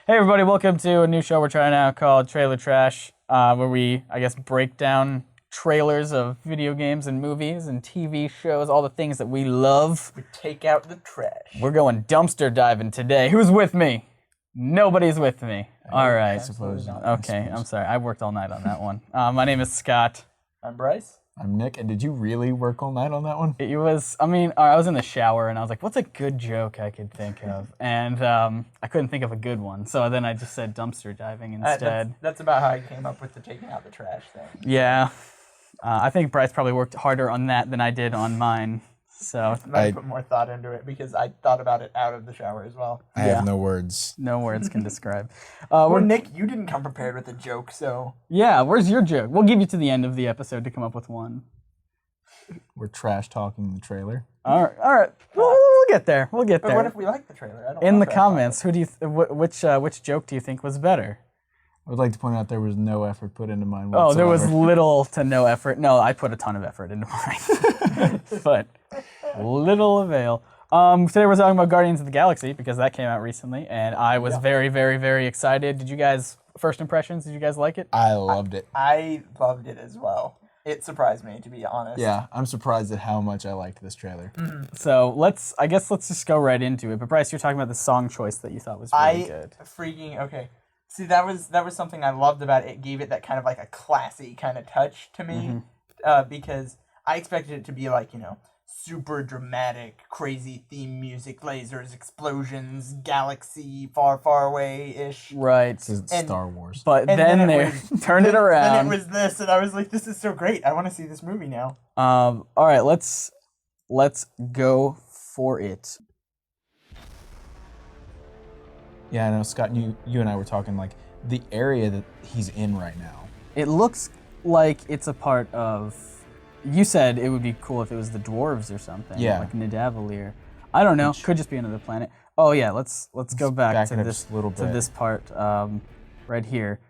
Hey everybody, welcome to a new show we're trying out called Trailer Trash, where we, break down trailers of video games and movies and TV shows, all the things that we love. We take out the trash. We're going dumpster diving today. Who's with me? Nobody's with me. All right. I suppose not. Okay, I'm sorry. I worked all night on that one. My name is Scott. I'm Bryce. I'm Nick, and did you really work all night on that one? It was, I was in the shower and I was like, what's a good joke I could think of? And I couldn't think of a good one, so then I just said dumpster diving instead. That's about how I came up with the taking out the trash thing. Yeah. I think Bryce probably worked harder on that than I did on mine. So I put more thought into it because I thought about it out of the shower as well. I have no words. No words can describe. Well, Nick, you didn't come prepared with a joke, so... Yeah, where's your joke? We'll give you to the end of the episode to come up with one. We're trash talking the trailer. All right. We'll get there. We'll get But there. what if we like the trailer? I don't In know the comments, who do you which joke do you think was better? I would like to point out there was no effort put into mine whatsoever. Oh, there was little to no effort. No, I put a ton of effort into mine. But little avail. Today we're talking about Guardians of the Galaxy because that came out recently, and I was very, very, very excited. Did you guys, first impressions, did you guys like it? I loved it. I loved it as well. It surprised me, to be honest. Yeah, I'm surprised at how much I liked this trailer. So let's just go right into it. But Bryce, you're talking about the song choice that you thought was really good. Okay. See, that was something I loved about it. It gave it that kind of like a classy kind of touch to me, because I expected it to be like, super dramatic, crazy theme music, lasers, explosions, galaxy, far, far away-ish. Right. This is Star Wars. But then they turned it around. Then it was this, and I was like, this is so great. I want to see this movie now. All right, let's go for it. Yeah, I know, Scott, you and I were talking, like, the area that he's in right now. It looks like it's a part of... You said it would be cool if it was the dwarves or something. Yeah. Like Nidavellir. I don't know. Could just be another planet. Oh yeah, let's go back to this part right here.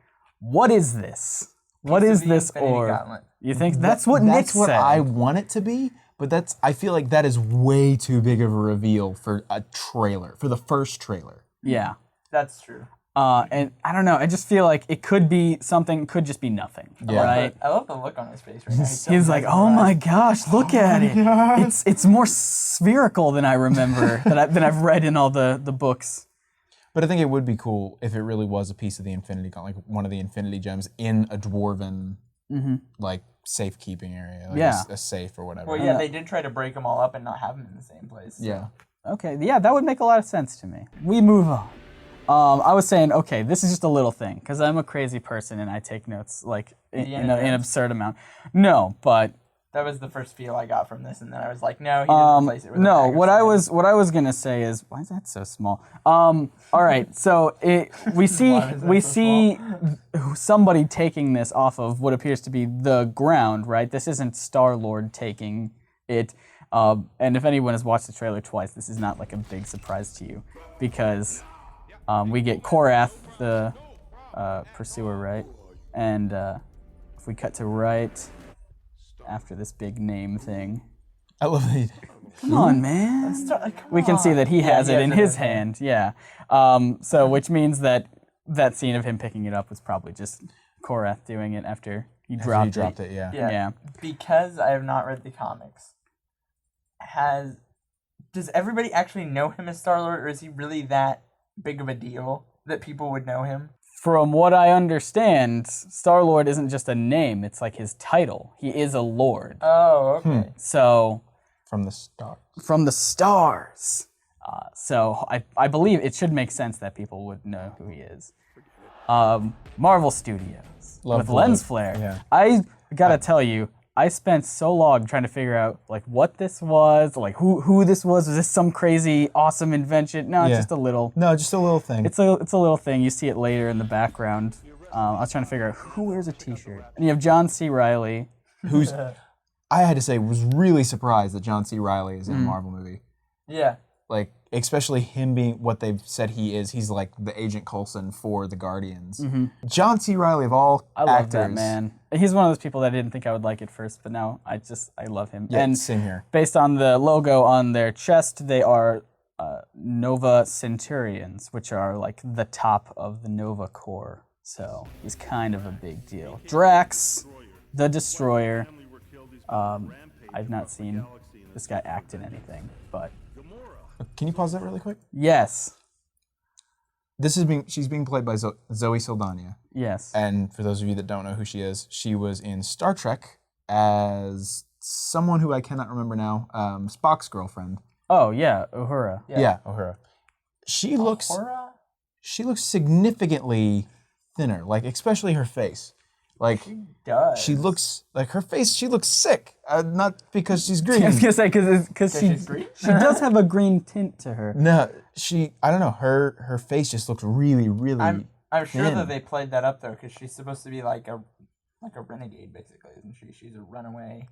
What is this? What is this orb? Gauntlet. You think that's what Nick said? That's what I want it to be, but I feel like that is way too big of a reveal for a trailer, for the first trailer. Yeah. That's true. And I don't know. I just feel like it could be something, could just be nothing. Yeah. Right? I love the look on his face right now. He's like, oh my gosh, look at it. It's more spherical than I remember, than I've read in all the books. But I think it would be cool if it really was a piece of the Infinity Gauntlet, like one of the Infinity Gems in a dwarven, like, safekeeping area, like a safe or whatever. Well, yeah, they did try to break them all up and not have them in the same place. So. Yeah. Okay, yeah, that would make a lot of sense to me. We move on. I was saying, okay, this is just a little thing, because I'm a crazy person and I take notes, like, in an absurd amount. No, but... That was the first feel I got from this, and then I was like, no, he didn't replace it with no, what I was gonna say is, why is that so small? All right, so we see somebody taking this off of what appears to be the ground, right? This isn't Star-Lord taking it, and if anyone has watched the trailer twice, this is not like a big surprise to you, because we get Korath, the pursuer, right? And if we cut to right after this big name thing. I love it. Come on, man. We can see that he has it in his hand. Yeah. So which means that scene of him picking it up was probably just Korath doing it after he dropped it. Yeah. Because I have not read the comics, does everybody actually know him as Star-Lord, or is he really that big of a deal that people would know him? From what I understand, Star-Lord isn't just a name, it's like his title. He is a lord. Oh, okay. So... From the stars. From the stars. So I believe it should make sense that people would know who he is. Marvel Studios with lens flare. Yeah. I gotta tell you, I spent so long trying to figure out like what this was, like who this was. Was this some crazy awesome invention? No, it's just a little. No, just a little thing. It's a little thing. You see it later in the background. I was trying to figure out who wears a T-shirt. And you have John C. Reilly, who's I had to say was really surprised that John C. Reilly is in a Marvel movie. Yeah. Like, especially him being what they've said he is. He's like the Agent Coulson for the Guardians. John C. Reilly of all actors. I love that man. He's one of those people that I didn't think I would like at first, but now I love him. Yeah, and same here. Based on the logo on their chest, they are Nova Centurions, which are like the top of the Nova Corps. So he's kind of a big deal. Drax the Destroyer. I've not seen this guy act in anything, but Can you pause that really quick? yes, She's being played by Zoe Saldana. yes. And for those of you that don't know who she is, she was in Star Trek as someone who I cannot remember now, Spock's girlfriend. Oh yeah, Uhura. Yeah, Uhura. She looks significantly thinner, like especially her face. Like Does. she looks like her face. She looks sick, not because she's green. I was gonna say because she's green? she does have a green tint to her. No, I don't know. Her face just looks really, really. I'm sure thin. that they played that up though, because she's supposed to be like a renegade, basically, isn't she? She's a runaway,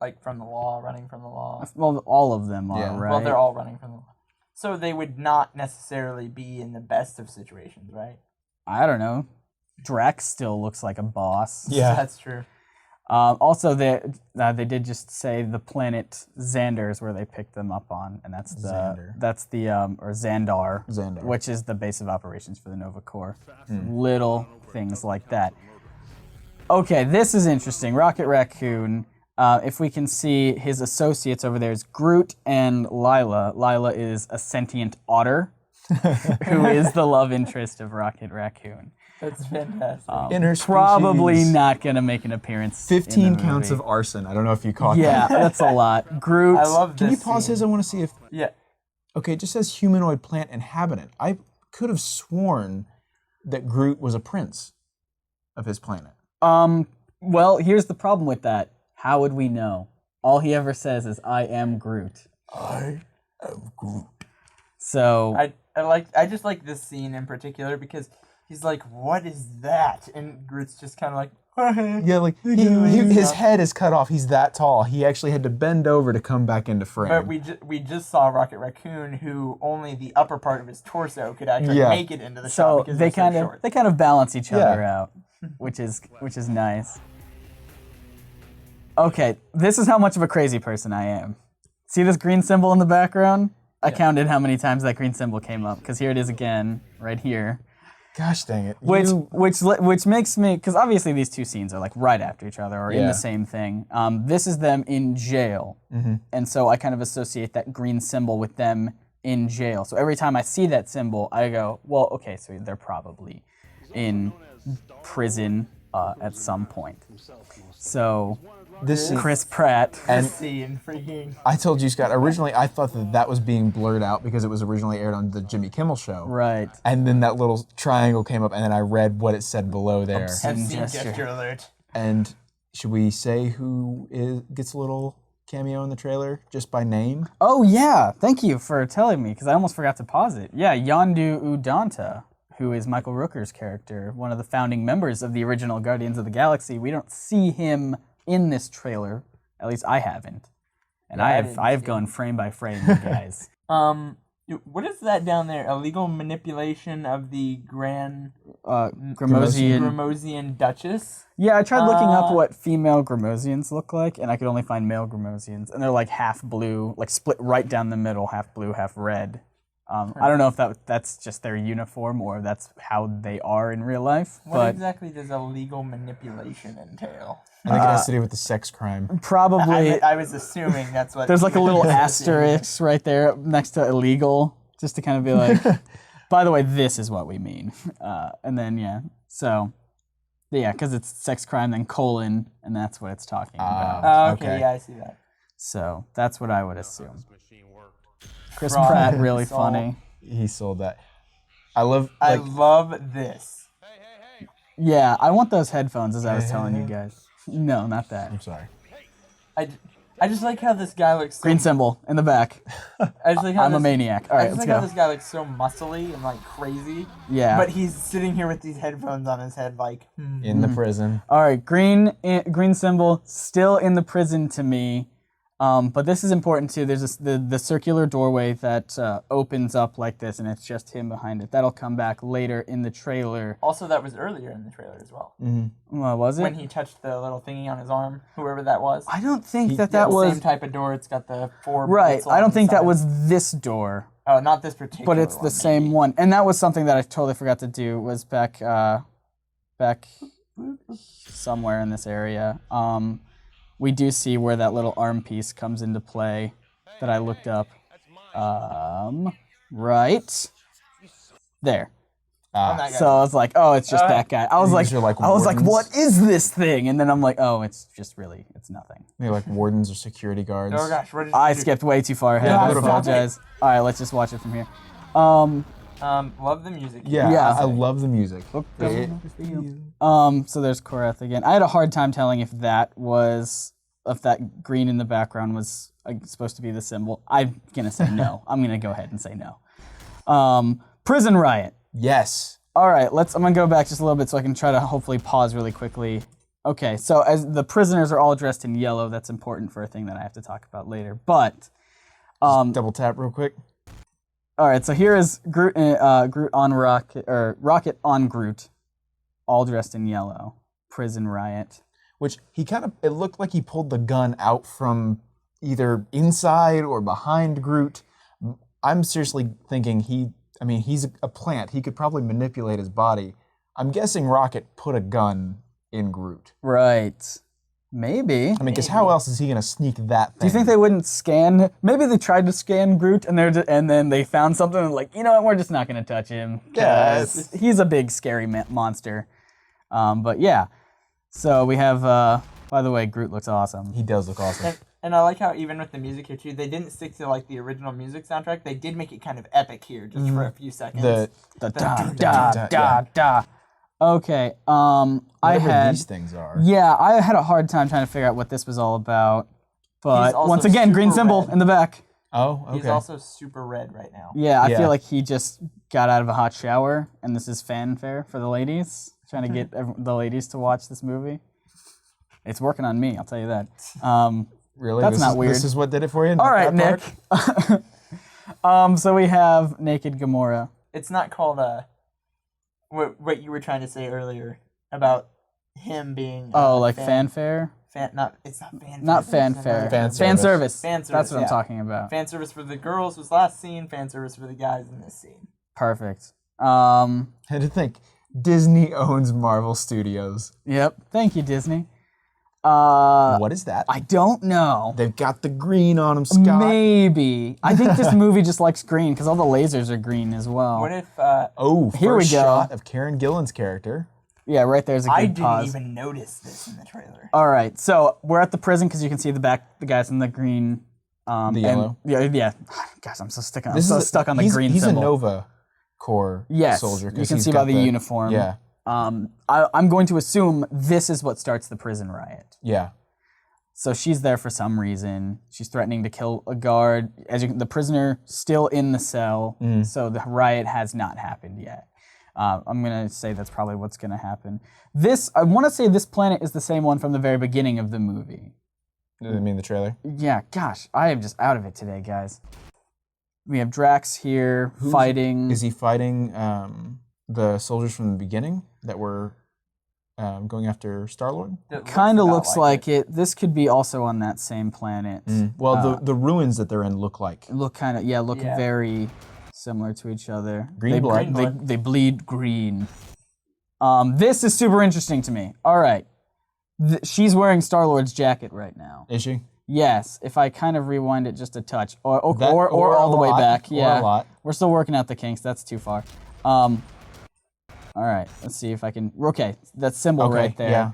like from the law, running from the law. Well, all of them are, Yeah. right? Well, they're all running from the law. So they would not necessarily be in the best of situations, right? I don't know. Drax still looks like a boss. Yeah. That's true. Also, they did just say the planet Xander is where they picked them up on, and that's Xander. or Xandar, Xandar. which is the base of operations for the Nova Corps. Little things like that. Okay, this is interesting. Rocket Raccoon. If we can see his associates over there is Groot and Lila. Lila is a sentient otter, who is the love interest of Rocket Raccoon. That's fantastic. Interspecies. Probably not gonna make an appearance. 15 in the counts movie. of arson. I don't know if you caught Yeah, that. that's a lot. Groot. I love this. Can you pause scene. his? I want to see if. Yeah. Okay, it just says humanoid plant inhabitant. I could have sworn that Groot was a prince of his planet. Well, here's the problem with that. How would we know? All he ever says is, "I am Groot." I am Groot. So I just like this scene in particular because he's like, "What is that?" And Groot's just kind of like, Yeah, like his head is cut off. He's that tall. He actually had to bend over to come back into frame. But we just saw Rocket Raccoon, who only the upper part of his torso could actually Yeah. make it into the shot so because they he's so kind short. of balance each other Yeah. out, which is nice. Okay, this is how much of a crazy person I am. See this green symbol in the background? I counted how many times that green symbol came up, because here it is again, right here. Gosh dang it. Which makes me, because obviously these two scenes are like right after each other or in Yeah. the same thing. This is them in jail, and so I kind of associate that green symbol with them in jail. So every time I see that symbol, I go, well, okay, so they're probably in prison at some point. So This scene, Chris Pratt. and Scene freaking. I told you, Scott, originally I thought that was being blurred out because it was originally aired on the Jimmy Kimmel show. Right. And then that little triangle came up, and then I read what it said below there. Obscene Scene gesture. gesture alert. And should we say who gets a little cameo in the trailer just by name? Oh yeah, thank you for telling me, because I almost forgot to pause it. Yeah, Yondu Udonta, who is Michael Rooker's character, one of the founding members of the original Guardians of the Galaxy. We don't see him in this trailer. At least I haven't. And Yeah, I didn't I've see gone frame by frame, you guys. What is that down there? Illegal manipulation of the Grand Gramosian. Gramosian Duchess? Yeah, I tried looking up what female Gramosians look like, and I could only find male Gramosians. And they're like half blue, like split right down the middle, half blue, half red. I don't know if that's just their uniform or that's how they are in real life. What but exactly does illegal manipulation entail? I think it has to do with the sex crime. probably I was assuming that's what. there's like a little asterisk right there next to illegal, just to kind of be like, by the way, this is what we mean. And then, because it's sex crime, then colon, and that's what it's talking about. Oh, okay, Okay. yeah, I see that. So that's what I would assume. Chris Wrong. Pratt, really It's all- funny. He sold that. I love, I like, love this. Yeah, I want those headphones, as I was telling you guys. No, not that. I'm sorry. I just like how this guy looks. So, Green symbol in the back. I just like how I'm a this- maniac. All I right, just let's like how go. this guy looks so muscly and like crazy. Yeah. But he's sitting here with these headphones on his head, like. In the prison. All right, green symbol, still in the prison to me. But this is important too. There's the circular doorway that opens up like this, and it's just him behind it. That'll come back later in the trailer. Also, that was earlier in the trailer as well. Well, was it? When he touched the little thingy on his arm, whoever that was. I don't think that The was... same type of door. It's got the 4 Right, bullets I don't along think the that side. was this door. Oh, not this particular But it's one, the same maybe. one. And that was something that I totally forgot to do, was back somewhere in this area. We do see where that little arm piece comes into play that I looked up. Right there. On that guy. So I was like, oh, it's just that guy. I was like, These are like what wardens? is this thing? And then I'm like, oh, it's just really, it's nothing. They're like wardens or security guards. Oh gosh, what did I you do? skipped way too far ahead. Yeah, I stop it. apologize. All right, let's just watch it from here. Love the music. Yeah, Yeah. I love the music. So there's Korath again. I had a hard time telling if that green in the background was supposed to be the symbol. I'm gonna say no. I'm gonna go ahead and say no. Prison riot. Yes. All right, I'm gonna go back just a little bit so I can try to hopefully pause really quickly. Okay, so as the prisoners are all dressed in yellow, that's important for a thing that I have to talk about later. But Double tap real quick. all right, so here is Groot on Rocket, or Rocket on Groot, all dressed in yellow. Prison riot. Which it looked like he pulled the gun out from either inside or behind Groot. I'm seriously thinking he's a plant. He could probably manipulate his body. I'm guessing Rocket put a gun in Groot. Right. Maybe. I mean, because how else is he going to sneak that thing? Do you think they wouldn't scan? Maybe they tried to scan Groot and then they found something and like, you know what, we're just not going to touch him. 'Cause Yes. he's a big scary monster. But yeah. So we have, by the way, Groot looks awesome. He does look awesome. And I like how even with the music here too, they didn't stick to like the original music soundtrack. They did make it kind of epic here, just for a few seconds. The Da, da, da, da, da, da. Okay. I whatever had these things are. Yeah, I had a hard time trying to figure out what this was all about. But He's also once again, green super symbol red. in the back. Oh, okay. He's also super red right now. Yeah, I Yeah. feel like he just got out of a hot shower, and this is fanfare for the ladies, trying to get the ladies to watch this movie. It's working on me, I'll tell you that. Really? That's not weird. This is what did it for you? All right, That Nick. part? So we have Naked Gamora. It's not called what you were trying to say earlier about him being Fanfare? it's not fanfare. Not fanfare. Fan Fan service. Fan service, That's what I'm yeah. talking about. Fan service for the girls was last scene. Fan service for the guys in this scene. Perfect. I had to think. Disney owns Marvel Studios. Yep. Thank you, Disney. What is that? I don't know. They've got the green on them, Scott. Maybe. I think this movie just likes green because all the lasers are green as well. What if Oh, Here we first go. shot of Karen Gillan's character. Yeah, right there's a good I didn't pause. even notice this in the trailer? All right, so we're at the prison because you can see the guys in the green. The yellow? Yeah. Gosh, I'm so stuck on the he's, green He's symbol. a Nova Corps Yes, soldier. you 'cause can he's see got by the uniform. Yeah, I'm going to assume this is what starts the prison riot. yeah. So she's there for some reason. She's threatening to kill a guard. The prisoner still in the cell, so the riot has not happened yet. I'm gonna say that's probably what's gonna happen. I want to say this planet is the same one from the very beginning of the movie. I mean the trailer. Yeah, gosh, I am just out of it today, guys. We have Drax here fighting. Is he fighting the soldiers from the beginning that were going after Star-Lord? Kind of looks like it. This could be also on that same planet. Well, the ruins that they're in look like. Look very similar to each other. Green blood. They bleed green. This is super interesting to me. All right. She's wearing Star-Lord's jacket right now. Is she? Yes, if I kind of rewind it just a touch, or That- all the way lot, back. or Yeah, a lot. We're still working out the kinks. That's too far. All right, let's see if I can. Okay, that symbol Okay, right there. yeah.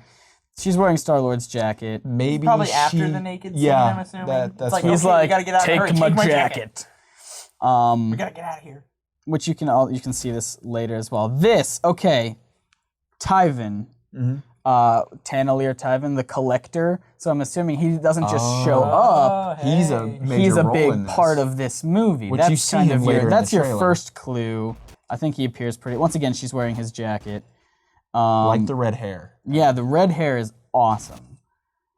She's wearing Star-Lord's jacket. Maybe Probably she, after the naked scene, yeah, I'm assuming. that's It's like, what- He's okay, we like, gotta get out. take Hurry, my take my jacket. We gotta get out of here. Which you can see this later as well. Okay, Tyven, Tanalier Tyven, the collector. So I'm assuming he doesn't just show up. He's a hey. major He's a role in big this. part of this movie. Which That's you see kind him of later in that's the your trailer. first clue. I think he appears pretty. Once again, she's wearing his jacket. Like the red hair. Yeah, the red hair is awesome.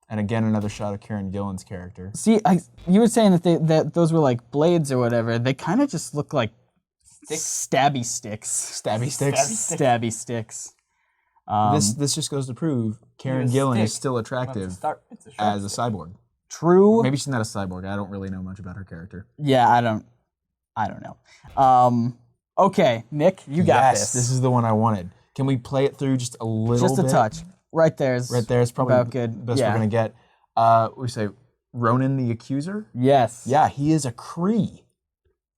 And again, another shot of Karen Gillan's character. See, you were saying that those were like blades or whatever. They kind of just look like stabby sticks. Stabby sticks? Stabby sticks. This just goes to prove Karen Gillan is still attractive as a cyborg. True. Maybe she's not a cyborg. I don't really know much about her character. Yeah, I don't know. Okay, Nick, you got this. This is the one I wanted. Can we play it through just a little bit? Just a touch. Right there's probably about good. Best we're gonna get. We say Ronan the Accuser. Yes. Yeah, he is a Kree.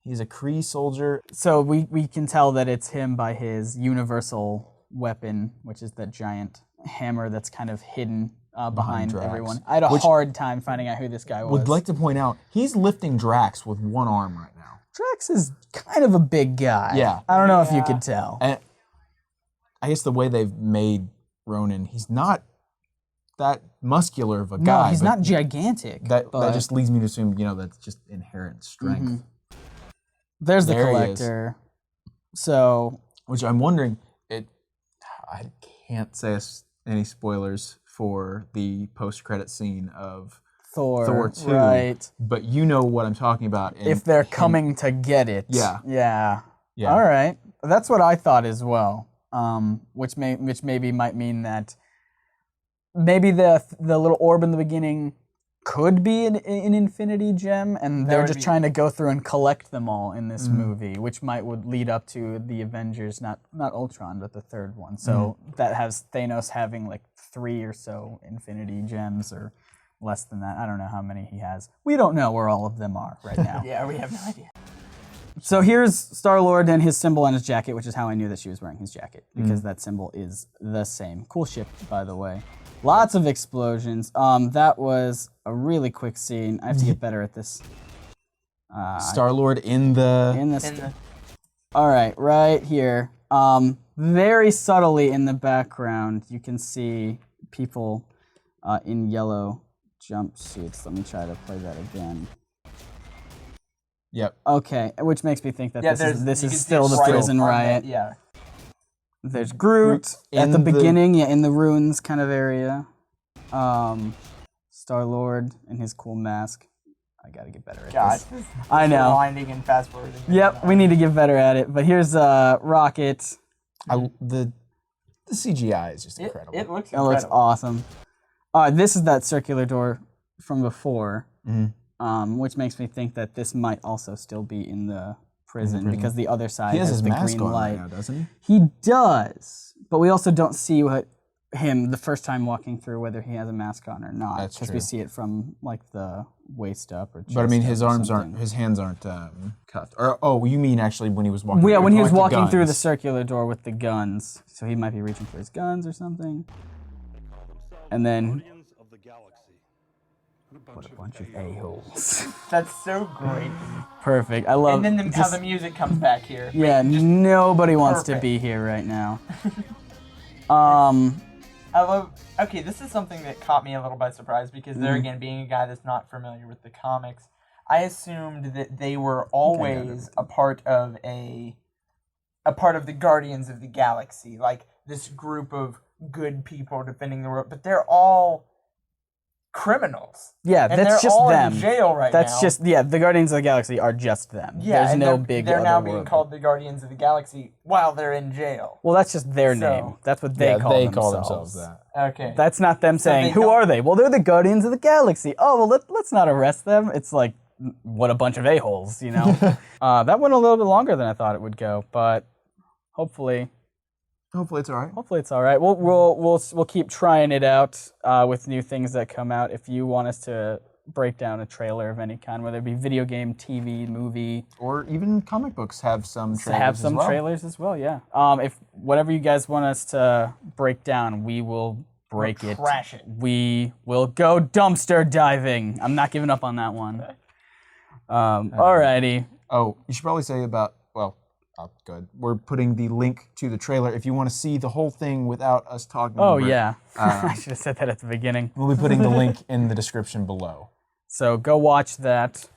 He's a Kree soldier. So we can tell that it's him by his universal weapon, which is that giant hammer that's kind of hidden behind Drax. everyone. I had a hard time finding out who this guy was. Would like to point out he's lifting Drax with one arm right now. Drax is kind of a big guy. Yeah. I don't know if you could tell. And I guess the way they've made Ronan, he's not that muscular of a guy. No, he's not gigantic. That just leads me to assume, that's just inherent strength. There's the There he collector. So, which I'm wondering, I can't say any spoilers for the post-credit scene of Thor 2, right? but you know what I'm talking about. If they're coming to get it, yeah. All right, that's what I thought as well. Which maybe might mean that maybe the little orb in the beginning could be an infinity gem, and they're just trying to go through and collect them all in this movie, which would lead up to the Avengers, not Ultron, but the third one. So that has Thanos having like 3 or so infinity gems, or less than that. I don't know how many he has. We don't know where all of them are right now. Yeah, we have no idea. So here's Star-Lord and his symbol on his jacket, which is how I knew that she was wearing his jacket, because that symbol is the same. Cool ship, by the way. Lots of explosions. That was a really quick scene. I have to get better at this. Star-Lord in the... All right here. Very subtly in the background, you can see people in yellow jumpsuits. Let me try to play that again. Yep. Okay, which makes me think that this is still the right prison riot. Yeah. There's Groot at the beginning, in the ruins kind of area. Star-Lord in his cool mask. I gotta get better at this. I know. Winding and fast forwarding. Yep, we need to get better at it. But here's Rocket. The CGI is just incredible. It looks incredible. It looks awesome. This is that circular door from before, which makes me think that this might also still be in the prison, because the other side has the green light. Right now, doesn't He does, but we also don't see him the first time walking through, whether he has a mask on or not. That's because true. we see it from like the waist up or chest. But I mean, his up or arms something. his hands aren't cuffed. Or you mean actually when he was walking? Yeah, when he was the walking through the guns. circular door with the guns, so he might be reaching for his guns or something. And then, what a bunch of a-holes. That's so great. Perfect. I love. And then how the music comes back here. Yeah, nobody wants to perfect. be here right now. I love. Okay, this is something that caught me a little by surprise, because there again, being a guy that's not familiar with the comics, I assumed that they were always a part of the Guardians of the Galaxy, like this group of good people defending the world, but they're all criminals. Yeah, and that's they're just all them. in jail right now. That's just the Guardians of the Galaxy are just them. Yeah, There's and no big. they're now being other called the Guardians of the Galaxy while they're in jail. Well, that's just their So- name. That's what they call themselves. that. Okay. That's not them saying, they "Who don't- are they?" Well, they're the Guardians of the Galaxy. Oh, well, let's not arrest them. It's like, what a bunch of a-holes, you know. That went a little bit longer than I thought it would go, but hopefully Hopefully it's all right. Hopefully it's all right. We'll keep trying it out with new things that come out. If you want us to break down a trailer of any kind, whether it be video game, TV, movie, Or even comic books have some trailers have some as well. trailers as well. Yeah. If whatever you guys want us to break down, we will break it. Crash it. We will go dumpster diving. I'm not giving up on that one. Alrighty. Oh, you should probably say about, good. We're putting the link to the trailer if you want to see the whole thing without us talking Oh over it. yeah. I should have said that at the beginning. We'll be putting the link in the description below. So go watch that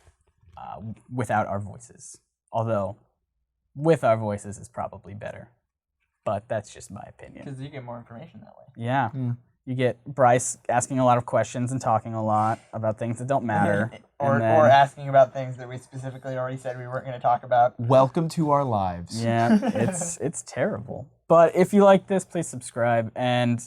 without our voices. Although, with our voices is probably better. But that's just my opinion. Because you get more information that way. Yeah. You get Bryce asking a lot of questions and talking a lot about things that don't matter. or asking about things that we specifically already said we weren't going to talk about. Welcome to our lives. Yeah, it's terrible. But if you like this, please subscribe and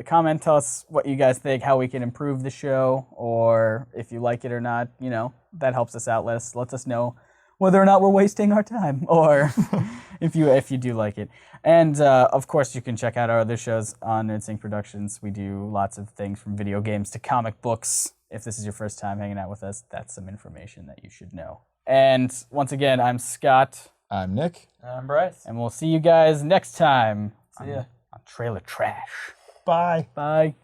comment. Tell us what you guys think, how we can improve the show, or if you like it or not. You know, that helps us out. Lets us know whether or not we're wasting our time, or if you do like it. And of course, you can check out our other shows on NerdSync Productions. We do lots of things from video games to comic books. If this is your first time hanging out with us, that's some information that you should know. And once again, I'm Scott. I'm Nick. I'm Bryce. And we'll see you guys next time See ya. on Trailer Trash. Bye. Bye.